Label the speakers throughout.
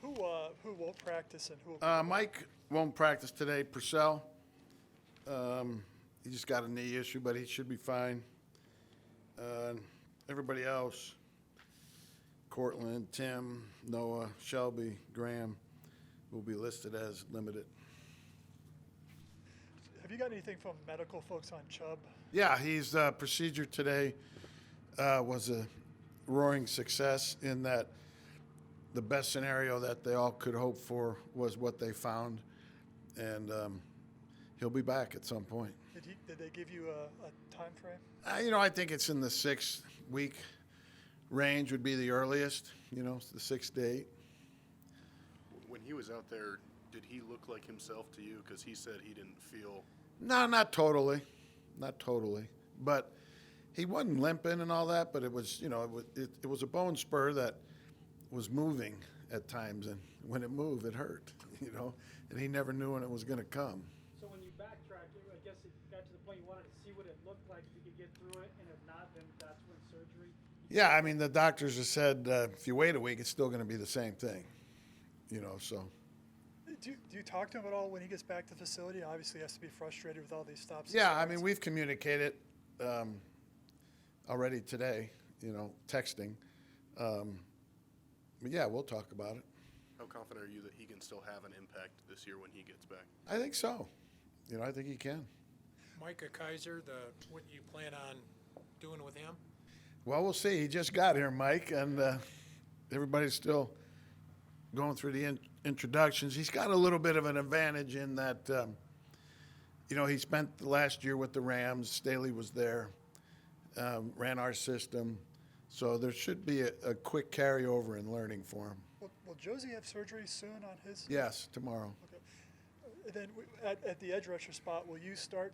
Speaker 1: Who won't practice and who will be back?
Speaker 2: Mike won't practice today. Purcell, he just got a knee issue, but he should be fine. Uh, Everybody else, Cortland, Tim, Noah, Shelby, Graham, will be listed as limited.
Speaker 1: Have you got anything from medical folks on Chubb?
Speaker 2: Yeah, his procedure today was a roaring success in that the best scenario that they all could hope for was what they found, and he'll be back at some point.
Speaker 1: Did they give you a time frame?
Speaker 2: I think it's in the 6-week range would be the earliest, the 6 to 8.
Speaker 3: When he was out there, did he look like himself to you? Because he said he didn't feel.
Speaker 2: No, not totally. Not totally. But he wasn't limping and all that, but it was, it was a bone spur that was moving at times, and when it moved, it hurt, and he never knew when it was going to come.
Speaker 4: So when you backtracked, I guess it got to the point you wanted to see what it looked like, if you could get through it, and if not, then that's when surgery.
Speaker 2: Yeah, I mean, the doctors have said if you wait a week, it's still going to be the same thing, so.
Speaker 1: Do you talk to him at all when he gets back to the facility? Obviously, he has to be frustrated with all these stops.
Speaker 2: Yeah, I mean, we've communicated already today, texting. But yeah, we'll talk about it.
Speaker 3: How confident are you that he can still have an impact this year when he gets back?
Speaker 2: I think so. I think he can.
Speaker 5: Micah Kaiser, what you plan on doing with him?
Speaker 2: Well, we'll see. He just got here, Mike, and everybody's still going through the introductions. He's got a little bit of an advantage in that, he spent the last year with the Rams. Staley was there, ran our system. So there should be a quick carryover in learning for him.
Speaker 1: Will Josie have surgery soon on his?
Speaker 2: Yes, tomorrow.
Speaker 1: Okay. And then at the edge rusher spot, will you start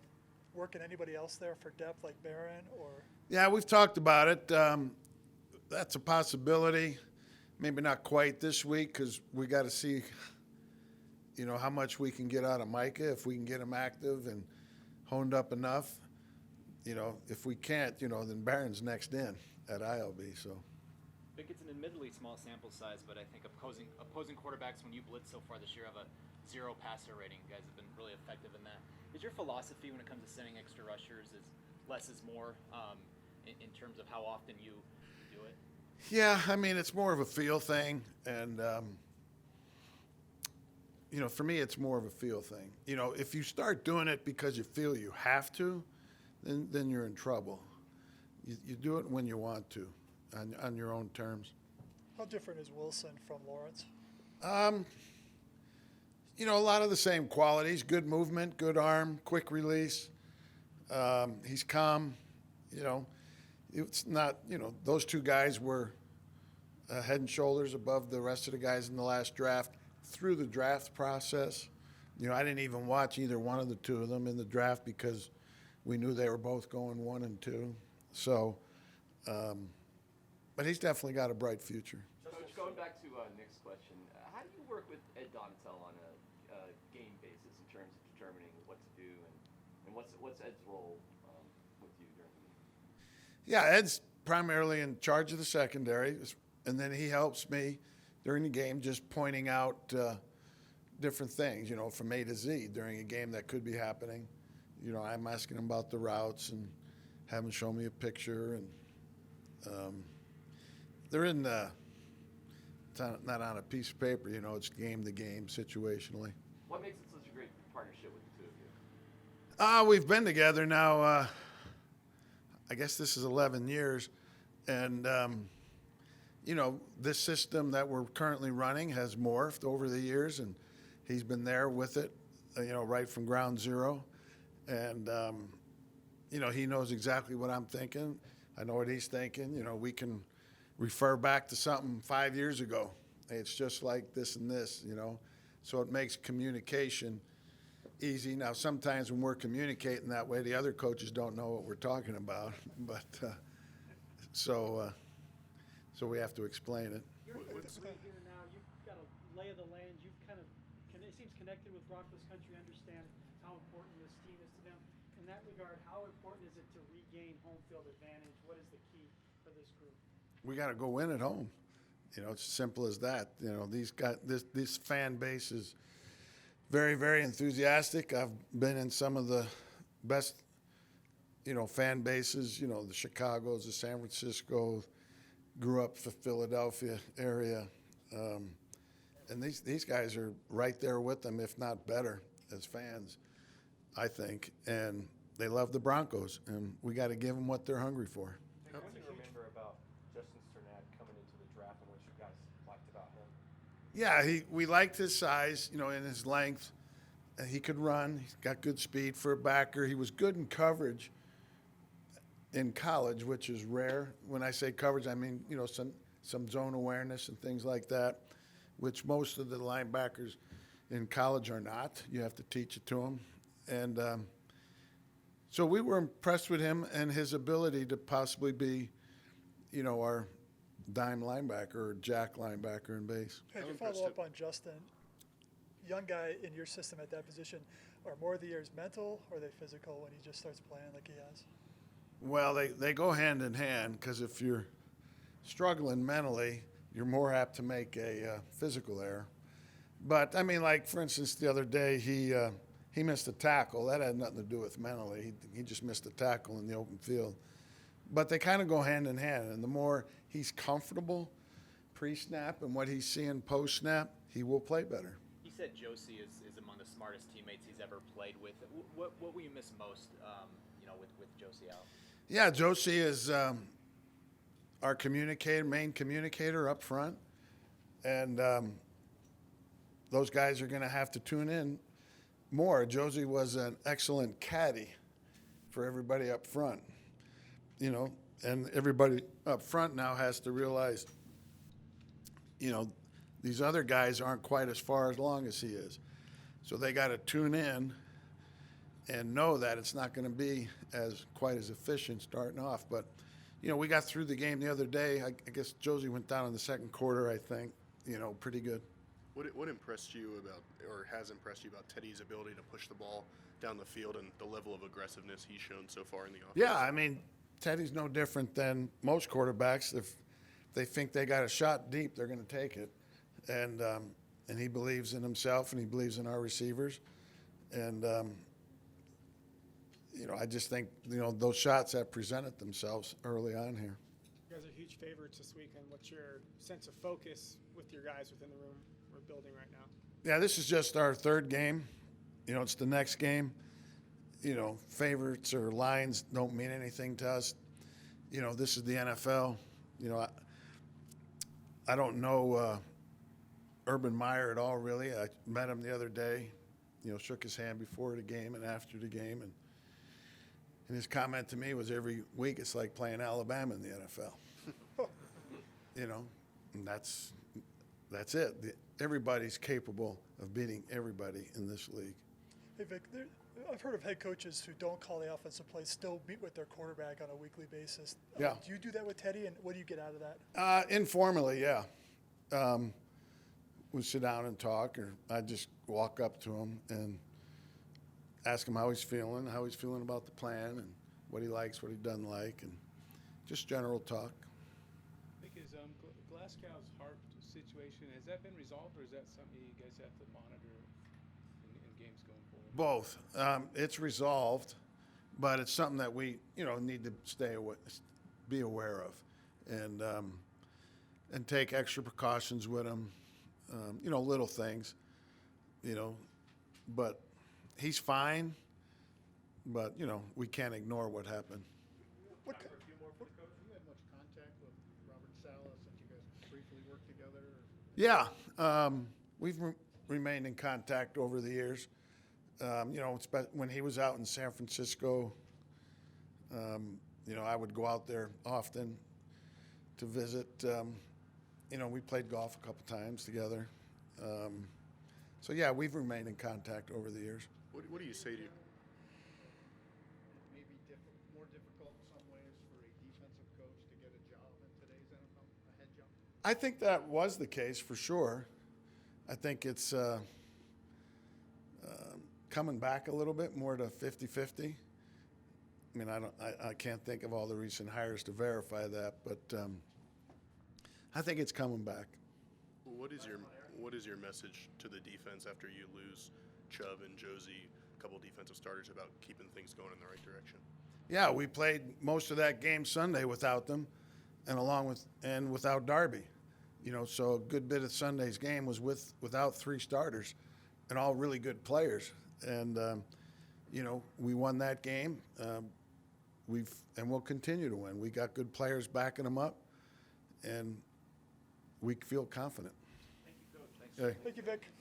Speaker 1: working anybody else there for depth like Barron or?
Speaker 2: Yeah, we've talked about it. That's a possibility. Maybe not quite this week because we got to see, how much we can get out of Micah, if we can get him active and honed up enough. If we can't, then Barron's next in at ILB. So.
Speaker 6: Vic, it's an admittedly small sample size, but I think opposing quarterbacks, when you blitz so far this year, have a 0 passer rating. You guys have been really effective in that. Is your philosophy when it comes to sending extra rushers is less is more in terms of how often you do it?
Speaker 2: Yeah, I mean, it's more of a feel thing. And, for me, it's more of a feel thing. If you start doing it because you feel you have to, then you're in trouble. You do it when you want to, on your own terms.
Speaker 1: How different is Wilson from Lawrence?
Speaker 2: A lot of the same qualities: good movement, good arm, quick release. He's calm. It's not. Those two guys were head and shoulders above the rest of the guys in the last draft through the draft process. I didn't even watch either one of the two of them in the draft because we knew they were both going 1 and 2. So, but he's definitely got a bright future.
Speaker 7: Coach, going back to Nick's question, how do you work with Ed Donatel on a game basis in terms of determining what to do, and what's Ed's role with you during the game?
Speaker 2: Yeah, Ed's primarily in charge of the secondary, and then he helps me during the game just pointing out different things, from A to Z during a game that could be happening. I'm asking him about the routes and have him show me a picture, and they're in it's not on a piece of paper, it's game to game situationally.
Speaker 7: What makes it such a great partnership with the two of you?
Speaker 2: We've been together now, I guess this is 11 years, and this system that we're currently running has morphed over the years, and he's been there with it, right from ground zero. And, he knows exactly what I'm thinking. I know what he's thinking. We can refer back to something 5 years ago. Hey, it's just like this and this, So it makes communication easy. Now, sometimes when we're communicating that way, the other coaches don't know what we're talking about. But so we have to explain it.
Speaker 4: You're here now. You've got a lay of the land. You've it seems connected with Broncos Country. Understand how important this team is to them. In that regard, how important is it to regain home field advantage? What is the key for this group?
Speaker 2: We got to go win at home. You know, it's as simple as that. You know, this fan base is very, very enthusiastic. I've been in some of the best, you know, fan bases, you know, the Chicagos, the San Francisco, grew up the Philadelphia area. And these guys are right there with them, if not better, as fans, I think. And they love the Broncos, and we got to give them what they're hungry for.
Speaker 8: What do you remember about Justin Sternad coming into the draft and what you guys liked about him?
Speaker 2: Yeah, we liked his size, you know, and his length. He could run. He's got good speed for a backer. He was good in coverage in college, which is rare. When I say coverage, I mean, you know, some zone awareness and things like that, which most of the linebackers in college are not. You have to teach it to them. And so we were impressed with him and his ability to possibly be, you know, our dime linebacker or jack linebacker in base.
Speaker 1: Hey, to
Speaker 3: I'm
Speaker 1: follow
Speaker 3: impressed
Speaker 1: up on Justin, young guy in your system at that position, are more of the years mental or are they physical when he just starts playing like he has?
Speaker 2: Well, they go hand in hand, because if you're struggling mentally, you're more apt to make a physical error. But, I mean, like, for instance, the other day he missed a tackle. That had nothing to do with mentally. He just missed a tackle in the open field. But they kind of go hand in hand, and the more he's comfortable pre-snap and what he's seeing post-snap, he will play better.
Speaker 6: He said Josie is among the smartest teammates he's ever played with. What will you miss most, you know, with Josie out?
Speaker 2: Yeah, Josie is our main communicator up front, and those guys are going to have to tune in more. Josie was an excellent caddy for everybody up front, you know, and everybody up front now has to realize, you know, these other guys aren't quite as far along as he is. So they got to tune in and know that it's not going to be quite as efficient starting off. But, you know, we got through the game the other day. I guess Josie went down in the second quarter, I think, you know, pretty good.
Speaker 3: What impressed you about, or has impressed you about Teddy's ability to push the ball down the field and the level of aggressiveness he's shown so far in the offense?
Speaker 2: Yeah, I mean, Teddy's no different than most quarterbacks. If they think they got a shot deep, they're going to take it. And he believes in himself, and he believes in our receivers. And, you know, I just think, you know, those shots have presented themselves early on here.
Speaker 9: You guys are huge favorites this weekend. What's your sense of focus with your guys within the room we're building right now?
Speaker 2: Yeah, this is just our third game. You know, it's the next game. You know, favorites or lines don't mean anything to us. You know, this is the NFL. You know, I don't know Urban Meyer at all, really. I met him the other day. You know, shook his hand before the game and after the game. And his comment to me was, every week it's like playing Alabama in the NFL. You know, and that's it. Everybody's capable of beating everybody in this league.
Speaker 1: Hey, Vic, I've heard of head coaches who don't call the offensive plays still meet with their quarterback on a weekly basis.
Speaker 2: Yeah.
Speaker 1: Do you do that with Teddy, and what do you get out of that?
Speaker 2: Informally, yeah. We sit down and talk, or I just walk up to him and ask him how he's feeling about the plan, and what he likes, what he doesn't like, and just general talk.
Speaker 10: Because Glasgow's heart situation, has that been resolved, or is that something you guys have to monitor in games going forward?
Speaker 2: Both. It's resolved, but it's something that we, you know, need to be aware of, and take extra precautions with him. You know, little things, you know, but he's fine. But, you know, we can't ignore what happened.
Speaker 1: What,
Speaker 11: For a few more for the coach. Have you had much contact with Robert Saleh since you guys briefly worked together?
Speaker 2: Yeah, we've remained in contact over the years. You know, when he was out in San Francisco, you know, I would go out there often to visit. You know, we played golf a couple times together. So, yeah, we've remained in contact over the years.
Speaker 3: What do you say to
Speaker 11: Maybe more difficult in some ways for a defensive coach to get a job in today's NFL, a head job?
Speaker 2: I think that was the case for sure. I think it's coming back a little bit more to 50-50. I mean, I can't think of all the recent hires to verify that, but I think it's coming back.
Speaker 3: What is your message to the defense after you lose Chubb and Josie, a couple defensive starters, about keeping things going in the right direction?
Speaker 2: Yeah, we played most of that game Sunday without them, and without Darby. You know, so a good bit of Sunday's game was without 3 starters, and all really good players. And you know, we won that game. We'll continue to win. We got good players backing them up, and we feel confident.
Speaker 6: Thank you, Coach. Thanks.
Speaker 2: Hey.
Speaker 1: Thank you, Vic.